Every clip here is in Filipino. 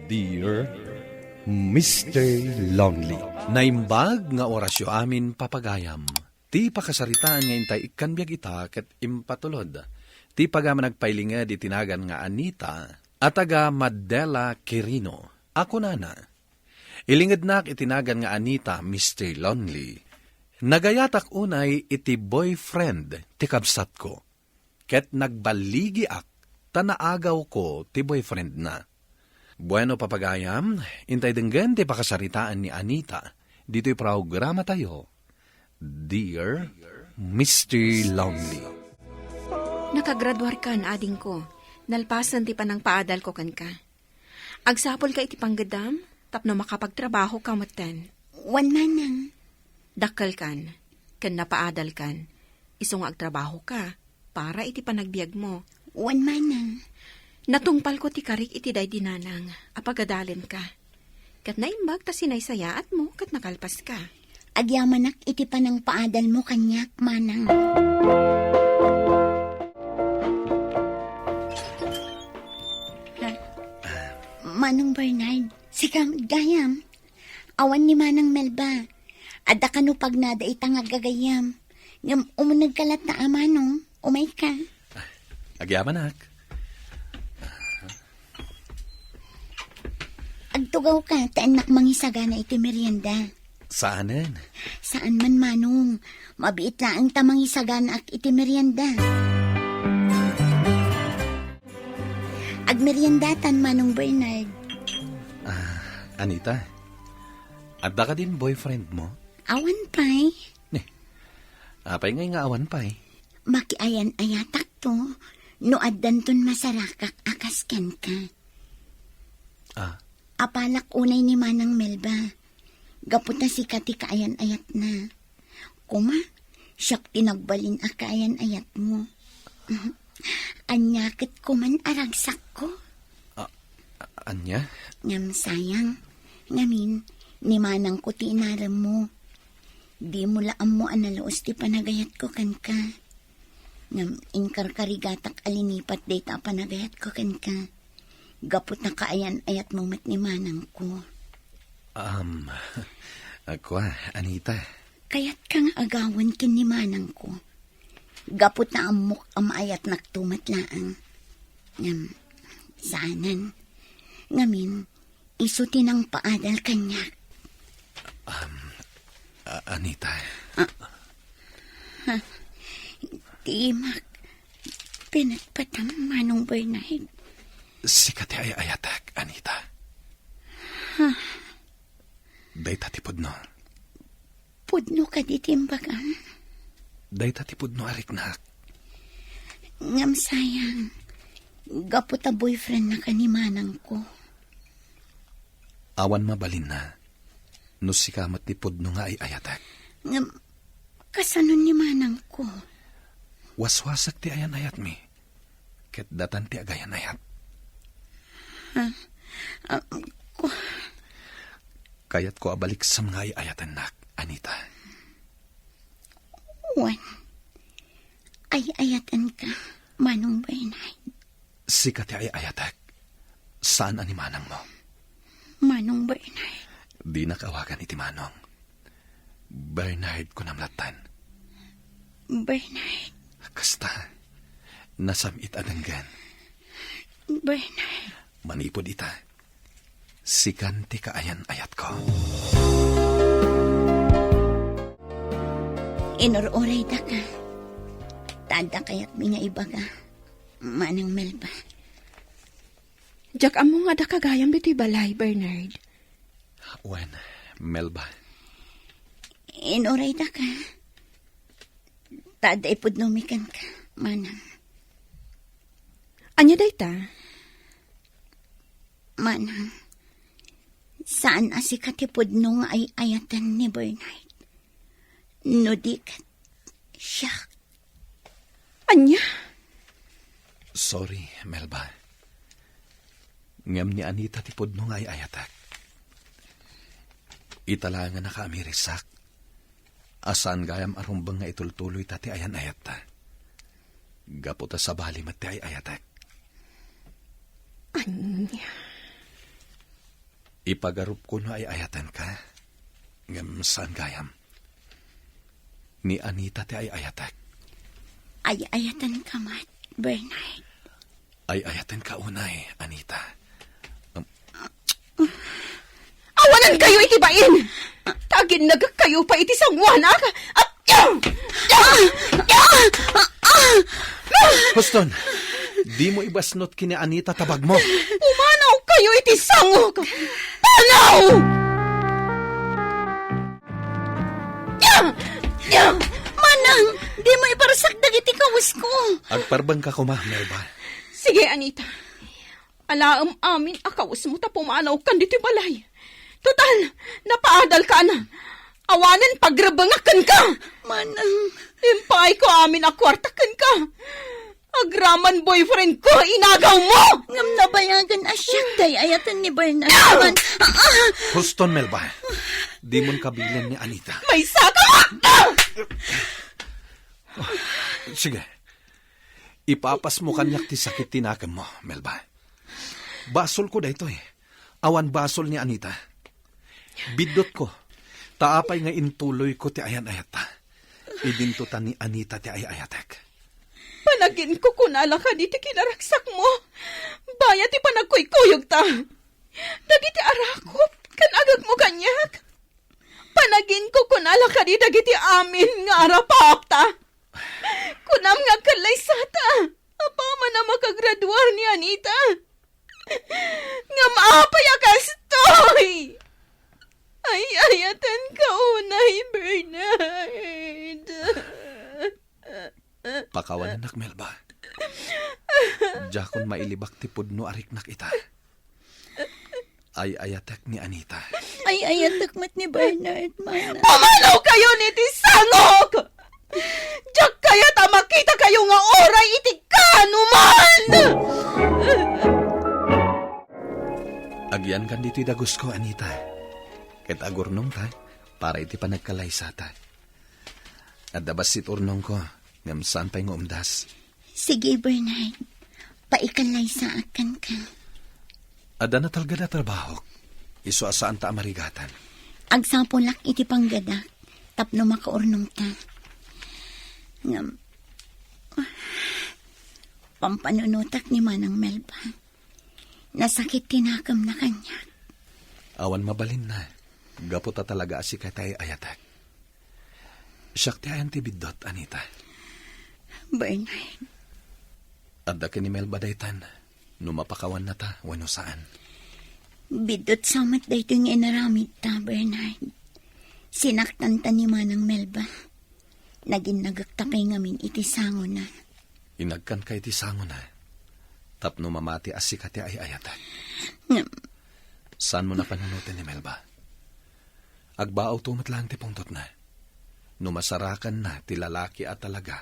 Dear Mr. Lonely. Naimbag nga orasyo amin papagayam. Ti pakasaritaan nga intay ikanbiag ita ket impatulod. Ti pagama nagpailinga di tinagan nga Anita at taga Madela Quirino. Ako nana. Ilingid nak itinagan nga Anita, Mr. Lonely. Nagayatak unay iti boyfriend ti kabsat ko. Ket nagbaligi ak tanaagaw ko ti boyfriend na. Bueno papagayam, intay denggan ti pakasaritaan ni Anita. Dito'y programa tayo. Dear Mr. Lonely. Nakagraduar ka na ading ko. Nalpasan ti panang paadal ko kan ka. Agsapol ka iti panggadam, tapno makapagtrabaho ka matan. Wan manang. Dakkel kan, kan napaadal kan. Isong agtrabaho ka, para iti panagbiag mo. Wan manang. Natungpal ko ti karik iti day dinanang, apagadalin ka. Kat naimbag ta sinaysayaat mo, kat nakalpas ka. Agyamanak iti panang paadal mo kanyak, manang. Manong Bernard, sikam gayam. Awan ni Manang Melba. Adda ka no pag nada itang agagayam. Ngam umunag kalat na amanong, umay ka. Agyamanak. Agtugaw ka, taanak mangisaga na iti merienda. Saanen? Saan man manong, mabiit na ang tamang isagan ak iti merienda. Agmeriendatan manong Bernard. Anita, adda ka din boyfriend mo? Awan pa'y. Apay ngay nga awan pa'y. Makiayan ayatak to, no addan ton masarakak akasken ka. Apalak unay ni Manang Melba. Gapot na si Kati kaayan ayat na. Kuma, siyak tinagbalin a kaayan ayat mo. Anyakit ko man aragsak ko. Anya? Ngam sayang, ngamin, ni Manang ko tinaram mo. Di mo laam mo analoos ti panagayat ko kan ka. Ngam inkarkarigatak alinipat data panagayat ko kan ka. Gapot na kaayan ayat mo mat ni Manang ko. Ako Anita. Kaya't kang agawan kin ni Manang ko. Gapot na amok amayat naktumat laang. Ngam, saanan. Ngamin, isuti ng paadal kanya. Anita. Timak, pinagpatam Manong Bernard. Sikat ay ayatak, Anita. Day tatipod no. Pudno ka ditimbagan. Day tatipod no ariknak. Ngam sayang, gapot a boyfriend na kanimanang ko. Awan mabalin na. No sikamat tipod no nga ay ayatak. Ngam, kasanon ni Manang ko. Waswasak ti ayan ayat mi. Ket datan ti agayan ayat. Kayat ko abalik sa mga ayatan nak, Anita. Wan, ay ayatan ka, Manong Bernard. Sikat ay ayatak. Saan animanang mo? Manong Bernard. Di nakawagan iti Manong. Bernard ko namlatan. Bernard. Kasta, nasamit adanggan. Bernard. Manipod ita. Sikanti kaayan ayat ko. Inuroray da ka. Tada kayat mi nga ibaga. Manang Melba. Diyak amo nga da kagayam dito'y balay, Bernard. Wen, Melba. Inuroray da ka. Tada ipudnumikan ka, Manang. Anya day ta? Manang, saan asikatipod nung ay ayatan ni Bernard? Nudikat siya. Anya? Sorry, Melba. Ngam ni Anita tipod no nga ay ayatak. Italangan na kami risak. Asan gayam arumbang nga itultuloy tati ayan ayata. Gaputa sa bali mati ay ayatak. Anya? Ipagarup ko no ay ayatan ka. Ngam saan gayam? Ni Anita ti ay ayatek. Ay ayatan ka mat, Bernard. Ay ayatan ka unay, Anita. Awanan kayo iti bain! Tagin nag kayo pa iti sangwanak! At Huston, di mo ibasnot kini Anita tabag mo. umanaw kayo iti sangok! Panaw! Manang, di mo iparasak dagiti kawis ko. Agparbang ka kuma, Melba. Sige, Anita. Alaam amin akawas mo ta pumanaw kan dito balay. Total, napaadal ka na. Awanan pagrabangakan ka. Manang, Impay ko amin akwartakan ka. Agraman boyfriend ko, inagaw mo! ngam nabayagan asyak day ayatan ni Bernard. Man, Huston, Melba. Di mo kabilan ni Anita. May saka! Sige. Ipapas mo kanyak ti sakit tinakam mo, Melba. Basol ko da ito eh. Awan basol ni Anita. Bidot ko. Taapay nga intuloy ko ti ayan-ayata. Idintutan ni Anita ti ay-ayatek. Panagin ko kunala ka di ti kinaraksak mo. Bayat ti panagkuykuyog ta. Dagiti arakop, kan agag mo kanyak. Panagin ko kunala ka di dagiti amin nga arapap ta. Kunam nga kalay sata. Apa man na makagraduar ni Anita. Nga maapay akastoy. Ay, ayatan ka unay, Bernard. Pakawan nak, Melba. Jakon mailibak ti pudno arik nak ita. Ay-ayatek ni Anita. ay ayatak mat ni Bernard, manang. Pumanaw kayo ni ti sangok! Diyak kaya ta makita kayo nga oray iti kanuman! Agyan kan dito'y dagos ko, Anita. Ket agurnong ta, para iti panagkalaysa ta. At dabas sit urnong ko, ngam saan pa'y ngumdas. Sige, Bernard. Paikalay sa akan ka. Ada na talga na trabaho. Iso asaan ta amarigatan. Agsapolak iti panggadak. Tapno makaurnong ta. Ngam. Pampanunutak ni Manang Melba. Nasakit tinakam na kanya. Awan mabalin na. Gapo ta talaga asi katay ayatak. Siyak ti ayan ti bidot, Anita. Bernard. Adda ka ni Melba daytan. Numapakawan na ta, wano saan. Bidot samat da ito yung inaramid ta, Bernard. Sinaktan ta ni Manang Melba. Naging nagagtapay ngamin iti sango na. Inagkan kay ti sango na. Tapno mamati asi kati ay ayatak. Ngam. Saan mo na panunutin ni Melba? Agbaaw tumat lang ti pungtot na. Numasarakan na ti lalaki at talaga.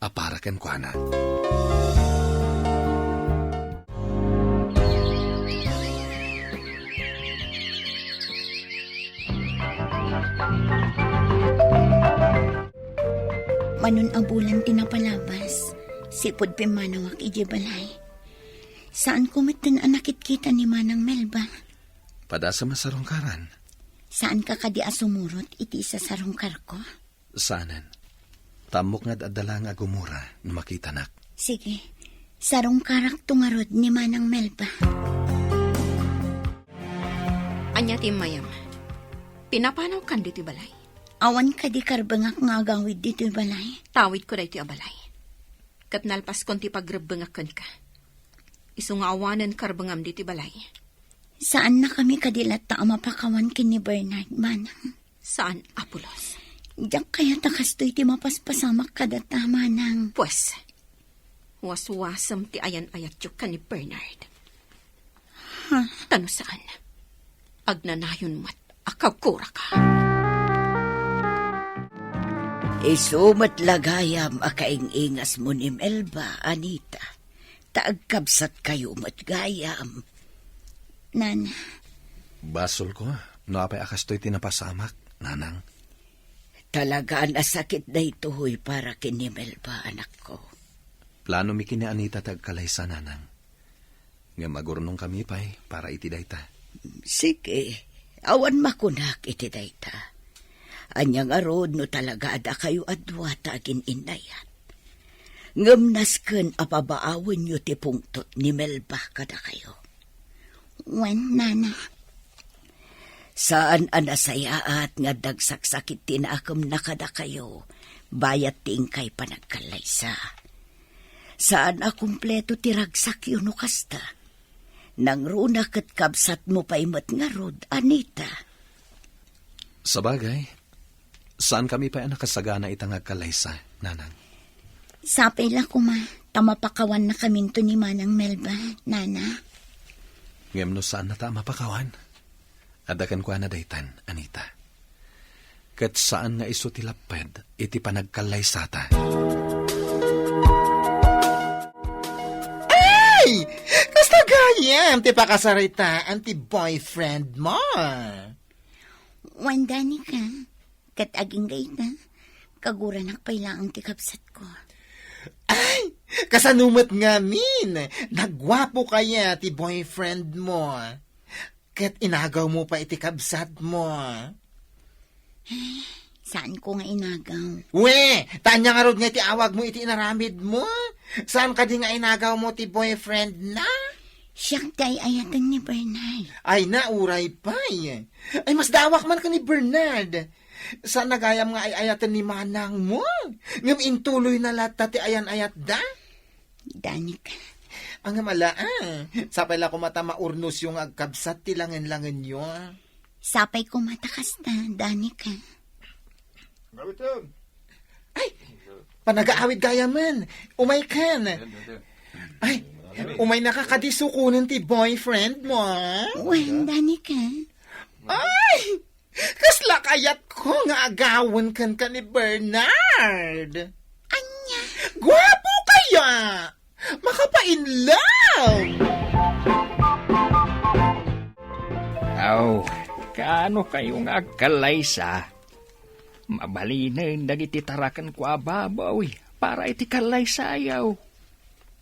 Aparakan ko na. Manon abulan tinapalabas. Sipod pimanawak ijibalay. Saan kumitin anakit kita ni Manang Melba? Pada sa masarungkaran. Saan ka kadi asumurot iti isa sarungkar ko? Sanan. Tamok nga dadala nga gumura na makita nak. Sige, sarungkarak tungarod ni Manang Melba. Anya ti mayam. Pinapanaw kan dito balay. Awan ka di karbangak nga agawid dito balay. Tawid ko dito abalay. Kat nalpas kon ti pagrebengakan ka. Isu nga awanan karbangam dito balay. Saan na kami kadilat ta mapakawan kini Bernard, Manang? Saan, Apolos? Diyak kaya takastoy ti mapaspasamak kadata, Manang. Pues, waswasam ti ayan-ayat yung ka ni Bernard. Tano saan? Agnanayon mat, akagkura ka. Isumat lagayam akaingingas mo ni Melba, Anita. Taagkabsat kayo matgayam. Nana, Basol ko, no apay akastoy tinapasamak, nanang. Talagaan asakit na ito'y para kini Melba, anak ko. Plano mi kini Anita tagkalaysa, nanang. Nga magurnong kami pa'y para itidayta. Sige, awan makunak iti dayta. Anya nga rod no talaga ada kayo adwata agin inayat. Ngamnas ken apabaawin nyo ti pungtot ni Melba kada kayo. Wan, nana. Saan anasayaat nga dagsaksakit tinaakam na kada kayo, bayat tingkay panagkalaysa. Saan a kumpleto tiragsak yun o kasta. Nang runa kat kabsat mo pa imat nga rod, Anita. Sa bagay, saan kami pa nakasagana itang agkalaysa, nanang? Sapay la kuma, tamapakawan na kaminto ni Manang Melba, nana. Ngem no saan na ta mapakawan? Adakan ko na daytan, Anita. Kat saan nga iso tilaped, iti panagkalaysa ta. Ay! Kasta gayam, ti pakasaritaan ti boyfriend mo. Wan, dani ka. Kat aging gayta. Kaguranak pailaang tikapsat ko. Ay! Kasanumat nga min. Nagwapo kaya ti boyfriend mo. Kat inagaw mo pa iti kabsat mo. Saan ko nga inagaw? We! Tanya nga rod nga iti awag mo iti inaramid mo. Saan ka di nga inagaw mo ti boyfriend na? Siyang tay ayatan ni Bernard. Ay nauray pa eh. Ay mas dawak man ka ni Bernard. Saan nagayam nga ay ayatan ni manang mo? Ngam intuloy na lata ti ayan-ayat da? Dani ka. Ang mala sapay la ko mata maurnos yung agkabsat ti langan-langan nyo. Sapay ko matakas na, dani ka. Ay! Panag-aawid gaya man. Umay kan. Ay! Umay nakakadisukunan ti boyfriend mo. Wan, dani ka. Ay! Kasla kayat ko nga agawan kan ka ni Bernard. Anya? Gwapo kaya! Makapa-in-love! Aw, kaano kayong agkalaysa? Mabalinin dagiti tarakan ko ababaw para iti kalaysa ayaw.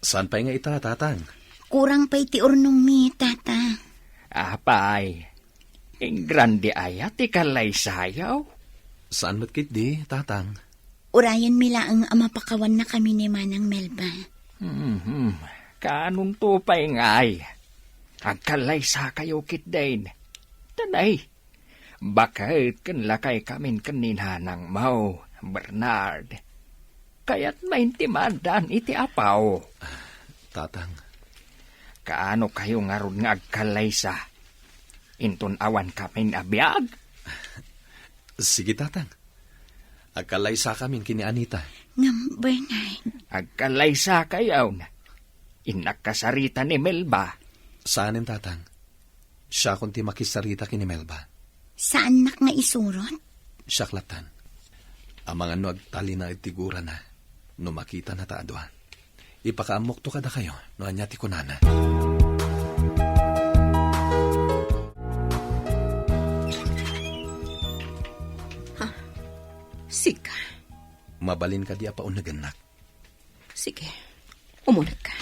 Saan pa nga ita, tatang? Kurang pa iti urnong mi, tata. Apay, ing grande ayat ti kalaysa ayaw. Saan mo't kit di, tatang? Urayan mila ang amapakawan na kami ni Manang Melba. Kaanong tupay ngay? Agkalaysa kayo kitdain. Tanay, bakit kanlakay kamin kaninhanang mau, Bernard? Kaya't maintimadan iti apaw. Tatang, Kaano kayo nga ron nga agkalaysa? Inton awan kamin abiyag? sige tatang. Agkalaysa kamin kini Anita. Ngam, Bernard. Agkalaysa kayaw na. Inakasarita ni Melba. Saanin tatang? Siya kunti makisarita kini Melba. Saan nak nga isurot? Siya klatan. Ang mga no agtali na itigura na. No makita na taadwa. Ipakaamok to kada kayo. No anyati ko nana. Sika. Mabalin ka di apa unaganak. Sige. Umunag ka.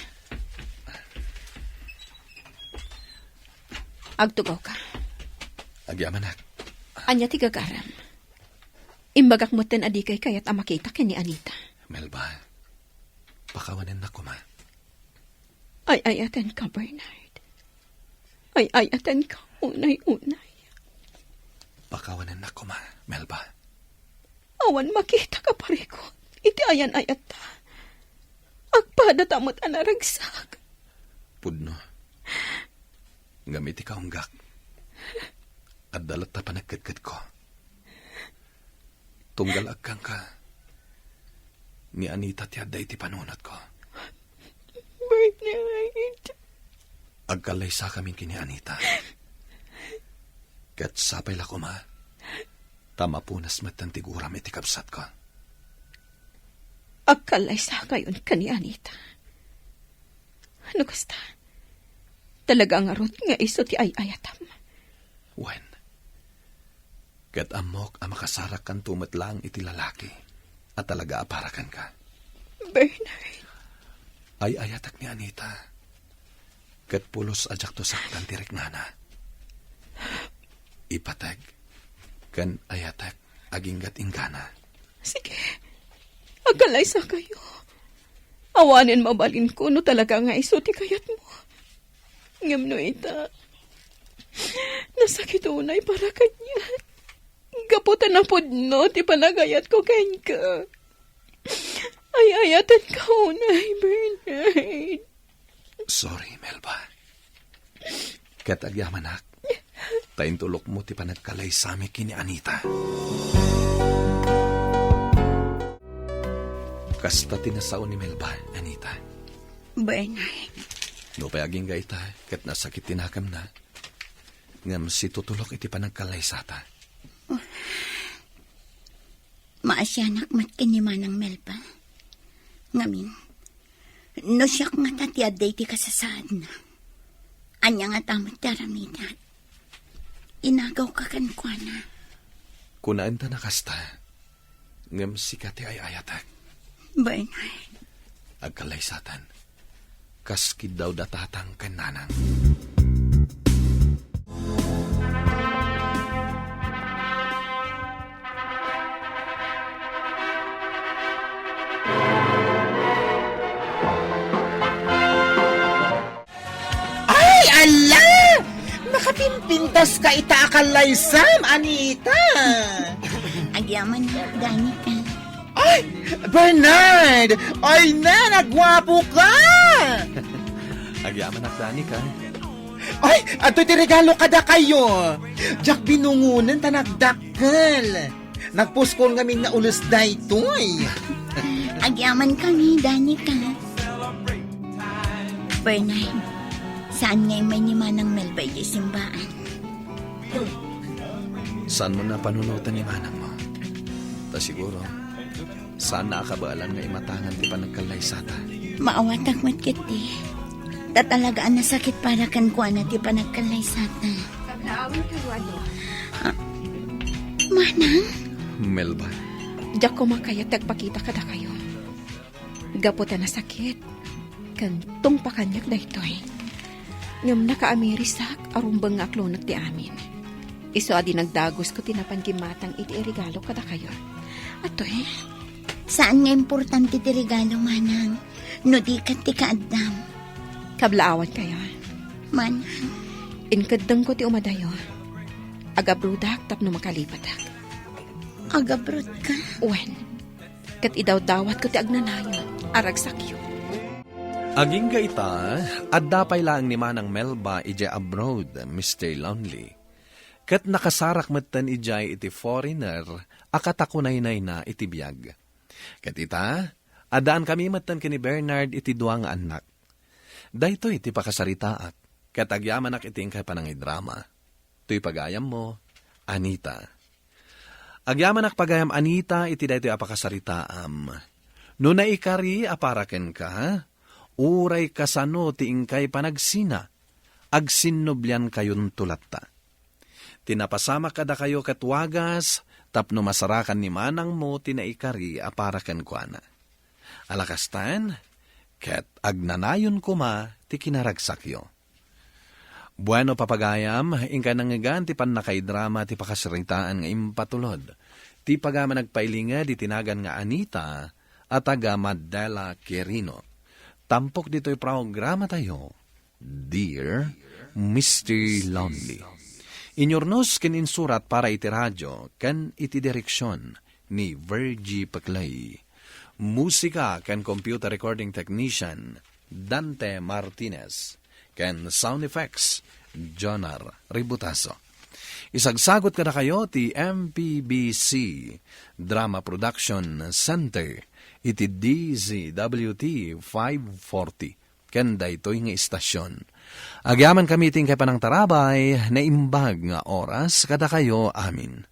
Agtugaw ka. Agyamanak. Anya ti gagaram. Imbagak mo ten adi kay kayat amakita kini Anita. Melba, pakawanan na ko ma. Ay ayaten ka, Bernard. Ay ayaten ka, unay-unay. Pakawanan na ko ma, Melba. Awan makita ka pareko. Iti ayan ayat ta. Agpada tamot anaragsak. Pudno. Gamiti ka unggak. At dalat ta panagkadkad ko. Tunggal agkang ka. Ni Anita ti adda iti panunat ko. Bernard. Agkalay sa kami kini Anita. Kat sapay la ko ma. Tama punas matan tiguram iti kapsat ko. Agkalay sa kayon ka ni Anita. Ano kasta? Talaga nga rot nga iso ti ay ayatam. Wen. Kat amok ang makasarak kan tumatlang iti lalaki at talaga aparakan ka. Bernard. Ay ayatak ni Anita. Kat pulos ajak to saktan tirek nana. ipatag, kan ayatek, aginggat ingkana. Sige, agkalaysa kayo. Awanin mabalin ko no talaga nga isuti kayat mo. Ngam no ita, nasakit unay para kanya. Gaputan na po no, ti panagayat ko ka. Ay ayatan ka unay, Bernard. Sorry, Melba. Kat agyamanak, taintulok mo ti panagkalay sami kini Anita. Kasta tinasaon ni Melba, Anita. Bernard, No pa aging gaita, kat nasakit tinakam na. Ngam si tutulok iti panagkalay sata. maasyanak mat kanimanang Melba. Ngamin, no siyak nga tatiaday ti kasasaad na. Anya nga tamot daramidat. Inagaw ka kankwana. Kunaan ta na kasta, ngam si kati ay ayatak. Bernard, Agkalay satan, kaskid daw datatang kananang. Ay, ala! Nakapimpintas ka itaakalay Sam, Anita! agyaman na, Danica. Ay, Bernard! Ay na, nagwapo ka! Agyaman akdani ka. Ay, ato ti regalo kada kayo. Jack binungunan ta nagdakkel. Nagpuskol ngamin nga ulos daytoy. Agyaman kami, Danica. Bernard, saan ngay may nimanang Melba iti simbaan? Saan mo na panunutan ni manang mo? Ta siguro, saan nakakabaalan nga imatangan ti panagkalay sata? Maawatak mat kiti. Tatalagaan na sakit para kan kuana ti panagkalay sata. Naawin kayo ano? Manang, Melba, Diyak ko makayat tagpakita kada kayo. Gaputan na sakit. Kantong pakanyak da ito'y. Ngam nakaamirisak arumbang nga aklonag ti amin. Iso adi nagdagos ko tinapan gimatang iti regalo kada kayo. Ato'y, saan nga importante ti regalo, Manang? No di kat ti kaadam. kablaawan kayo. Manang, Inkadang ko ti umadayo. Agabrudak tapno makalipatak. agabrot ka. Wen, kat idaw-dawat ko ti agnanayo. Aragsakyo. aging gaita, at dapay lang ni manang Melba ija abroad, Mr. Lonely. Kat nakasarak matan ijay iti foreigner, akatakunay-nay na iti biyag. Kat ita, adaan kami matan kini Bernard iti duwa nga anak. Dayto iti pakasaritaak, kat agyaman ak iting kay panangidrama. Tuy pagayam mo, Anita. Agyaman ak pagayam Anita iti dayto apakasaritaam. No naikari aparaken ka, uray kasano ti ingkay panagsina, agsinnoblyan kayon tulatta. Tinapasama kada kayo katwagas, tapno masarakan ni manang mo tinaikari aparaken kuana. Alakastan, ket agnanayon kuma ti kinaragsakyo. Bueno papagayam, ingka nangigan ti panakaidrama ti pakasaritaan nga impatulod. Ti pagama nagpailinga di tinagan nga Anita at taga Madela Quirino. Tampok dito'y programa tayo, Dear Mr. Lonely. Inyornos ken insurat para iti radyo ken iti direksyon ni Virgie Paclay. Musika ken computer recording technician Dante Martinez ken sound effects Jonar Ributaso. Isagsagot kada kayo ti MPBC Drama Production Center iti DZWT 540 ken daytoy nga istasyon. Agyaman kami ting kay panang tarabay na imbag nga oras kada kayo amin.